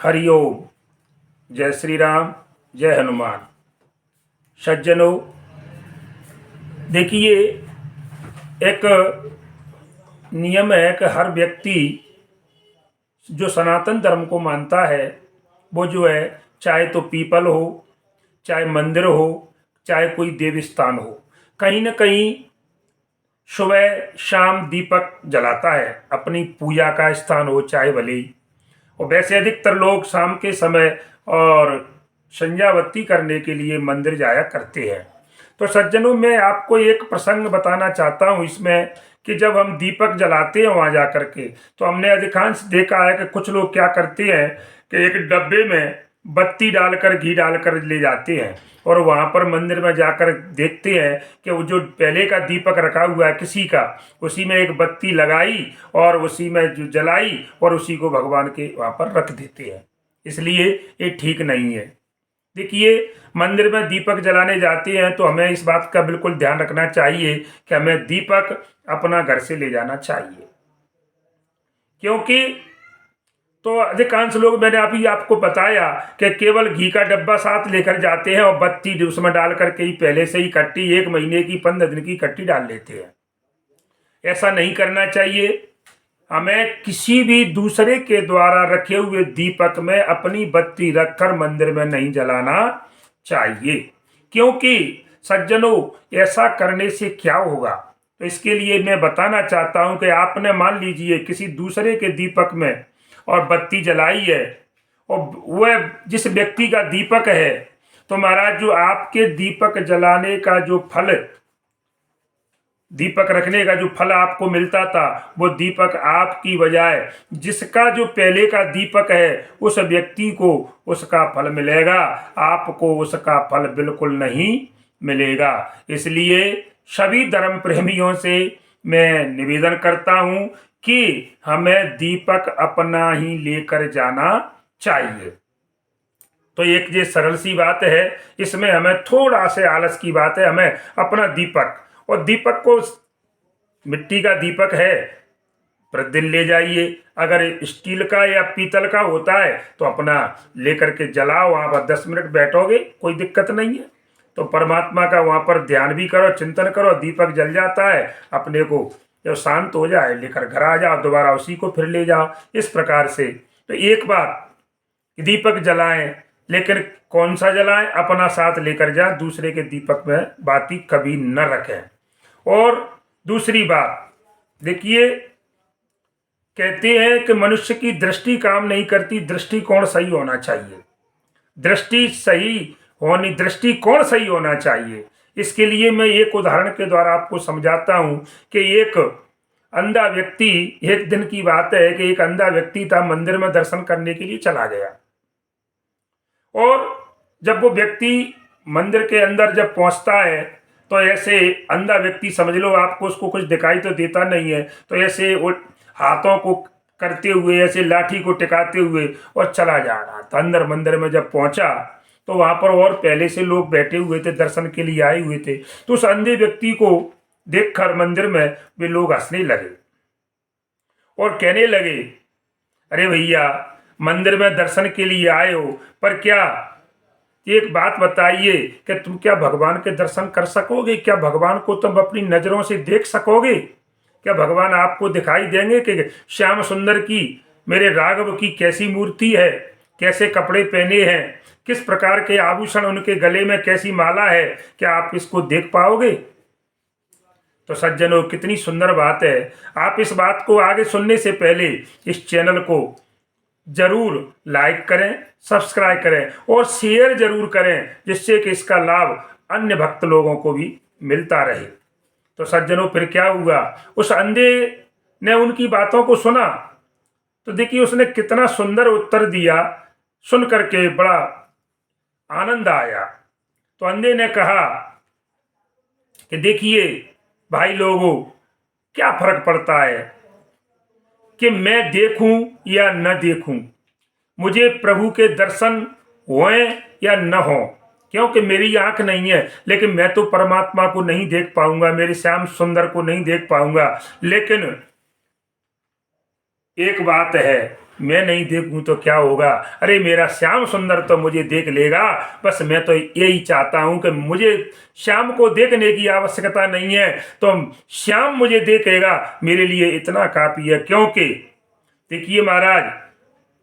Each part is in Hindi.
हरिओम। जय श्री राम, जय हनुमान। सज्जनों, देखिए, एक नियम है कि हर व्यक्ति जो सनातन धर्म को मानता है वो जो है, चाहे तो पीपल हो, चाहे मंदिर हो, चाहे कोई देव स्थान हो, कहीं न कहीं सुबह शाम दीपक जलाता है। अपनी पूजा का स्थान हो चाहे भले ही। और वैसे अधिकतर लोग शाम के समय और संध्यावत्ती करने के लिए मंदिर जाया करते हैं। तो सज्जनों, मैं आपको एक प्रसंग बताना चाहता हूँ इसमें कि जब हम दीपक जलाते हैं वहाँ जा कर के, तो हमने अधिकांश देखा है कि कुछ लोग क्या करते हैं कि एक डब्बे में बत्ती डालकर घी डालकर ले जाते हैं और वहाँ पर मंदिर में जाकर देखते हैं कि वो जो पहले का दीपक रखा हुआ है किसी का, उसी में एक बत्ती लगाई और उसी में जो जलाई और उसी को भगवान के वहाँ पर रख देते हैं। इसलिए ये ठीक नहीं है। देखिए, मंदिर में दीपक जलाने जाते हैं तो हमें इस बात का बिल्कुल ध्यान रखना चाहिए कि हमें दीपक अपना घर से ले जाना चाहिए, क्योंकि तो अधिकांश लोग, मैंने अभी आपको बताया कि केवल घी का डब्बा साथ लेकर जाते हैं और बत्ती उसमें डाल करके ही पहले से ही इकट्ठी 1 महीने की 15 दिन की इकट्ठी डाल लेते हैं। ऐसा नहीं करना चाहिए। हमें किसी भी दूसरे के द्वारा रखे हुए दीपक में अपनी बत्ती रखकर मंदिर में नहीं जलाना चाहिए, क्योंकि सज्जनों, ऐसा करने से क्या होगा, तो इसके लिए मैं बताना चाहता हूं कि आपने मान लीजिए किसी दूसरे के दीपक में और बत्ती जलाई है और वह जिस व्यक्ति का दीपक है, तो महाराज जो आपके दीपक जलाने का जो फल, दीपक रखने का जो फल आपको मिलता था, वो दीपक आपकी बजाय जिसका जो पहले का दीपक है उस व्यक्ति को उसका फल मिलेगा, आपको उसका फल बिल्कुल नहीं मिलेगा। इसलिए सभी धर्म प्रेमियों से मैं निवेदन करता हूं कि हमें दीपक अपना ही लेकर जाना चाहिए। तो एक ये सरल सी बात है, इसमें हमें थोड़ा से आलस की बात है। हमें अपना दीपक, और दीपक को, मिट्टी का दीपक है, प्रतिदिन ले जाइए। अगर स्टील का या पीतल का होता है तो अपना लेकर के जलाओ, वहाँ पर 10 मिनट बैठोगे, कोई दिक्कत नहीं है। तो परमात्मा का वहाँ पर ध्यान भी करो, चिंतन करो, दीपक जल जाता है, अपने को जब शांत हो जाए लेकर घर आ जाओ, दोबारा उसी को फिर ले जाओ। इस प्रकार से तो एक बात, दीपक जलाएं, लेकिन कौन सा जलाएं, अपना साथ लेकर जाएं, दूसरे के दीपक में बाती कभी न रखें। और दूसरी बात, देखिए, कहते हैं कि मनुष्य की दृष्टि काम नहीं करती, दृष्टिकोण सही होना चाहिए। दृष्टिकोण सही होना चाहिए। इसके लिए मैं एक उदाहरण के द्वारा आपको समझाता हूं कि एक अंधा व्यक्ति, एक दिन की बात है कि एक अंधा व्यक्ति था, मंदिर में दर्शन करने के लिए चला गया। और जब वो व्यक्ति मंदिर के अंदर जब पहुंचता है तो ऐसे अंधा व्यक्ति, समझ लो आपको उसको कुछ दिखाई तो देता नहीं है, तो ऐसे हाथों को करते हुए, ऐसे लाठी को टिकाते हुए और चला जा रहा था। अंदर मंदिर में जब पहुंचा तो वहां पर और पहले से लोग बैठे हुए थे, दर्शन के लिए आए हुए थे। तो उस अंधे व्यक्ति को देखकर मंदिर में वे लोग हंसने लगे और कहने लगे, अरे भैया, मंदिर में दर्शन के लिए आए हो, पर क्या एक बात बताइए कि तुम क्या भगवान के दर्शन कर सकोगे? क्या भगवान को तुम अपनी नजरों से देख सकोगे? क्या भगवान आपको दिखाई देंगे कि श्याम सुंदर की, मेरे राघव की कैसी मूर्ति है, कैसे कपड़े पहने हैं, किस प्रकार के आभूषण, उनके गले में कैसी माला है, क्या आप इसको देख पाओगे? तो सज्जनों, कितनी सुंदर बात है। आप इस बात को आगे सुनने से पहले इस चैनल को जरूर लाइक करें, सब्सक्राइब करें और शेयर जरूर करें, जिससे कि इसका लाभ अन्य भक्त लोगों को भी मिलता रहे। तो सज्जनों, फिर क्या हुआ, उस अंधे ने उनकी बातों को सुना तो देखिए उसने कितना सुंदर उत्तर दिया। सुन करके बड़ा आनंद आया। तो अंधे ने कहा कि देखिए भाई लोगों, क्या फर्क पड़ता है कि मैं देखूं या न देखूं, मुझे प्रभु के दर्शन होए या न हो, क्योंकि मेरी आंख नहीं है, लेकिन मैं तो परमात्मा को नहीं देख पाऊंगा, मेरे श्याम सुंदर को नहीं देख पाऊंगा। लेकिन एक बात है, मैं नहीं देखूं तो क्या होगा, अरे मेरा श्याम सुंदर तो मुझे देख लेगा, बस मैं तो यही चाहता हूं कि मुझे श्याम को देखने की आवश्यकता नहीं है, तो श्याम मुझे देखेगा, मेरे लिए इतना काफी है। क्योंकि देखिए महाराज,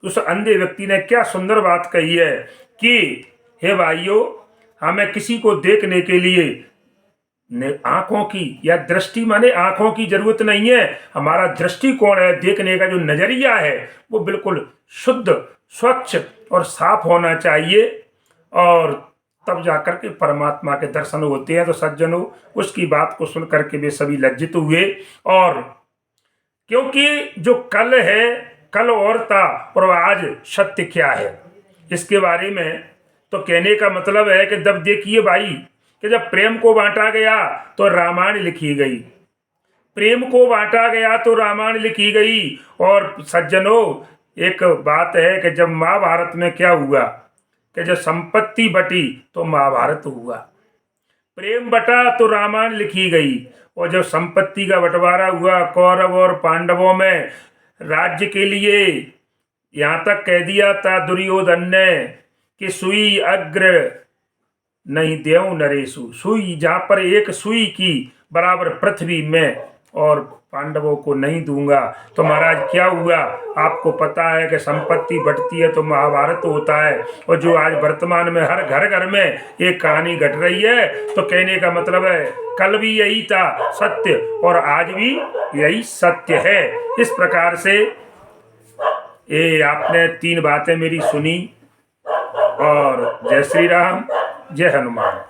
उस अंधे व्यक्ति ने क्या सुंदर बात कही है कि हे भाइयों, हमें किसी को देखने के लिए आंखों की या दृष्टि माने आंखों की जरूरत नहीं है। हमारा दृष्टिकोण है, देखने का जो नजरिया है वो बिल्कुल शुद्ध, स्वच्छ और साफ होना चाहिए, और तब जाकर के परमात्मा के दर्शन होते हैं। तो सज्जनों, उसकी बात को सुन करके वे सभी लज्जित हुए। और क्योंकि जो कल है, कल और था, और आज सत्य क्या है, इसके बारे में तो कहने का मतलब है कि जब देखिए भाई कि जब प्रेम को बांटा गया तो रामायण लिखी गई, प्रेम को बांटा गया तो रामायण लिखी गई। और सज्जनों, एक बात है कि जब महाभारत में क्या हुआ कि जब संपत्ति बटी तो महाभारत हुआ, प्रेम बटा तो रामायण लिखी गई। और जब संपत्ति का बंटवारा हुआ कौरव और पांडवों में, राज्य के लिए यहाँ तक कह दिया था दुर्योधन ने कि सुई अग्र नहीं देव नरेशु, सुई जहाँ पर एक सुई की बराबर पृथ्वी में, और पांडवों को नहीं दूंगा। तो महाराज क्या हुआ, आपको पता है कि संपत्ति बढ़ती है तो महाभारत होता है। और जो आज वर्तमान में हर घर घर में एक कहानी घट रही है, तो कहने का मतलब है कल भी यही था सत्य और आज भी यही सत्य है। इस प्रकार से ये आपने 3 बातें मेरी सुनी, और जय श्री राम, जय हनुमान।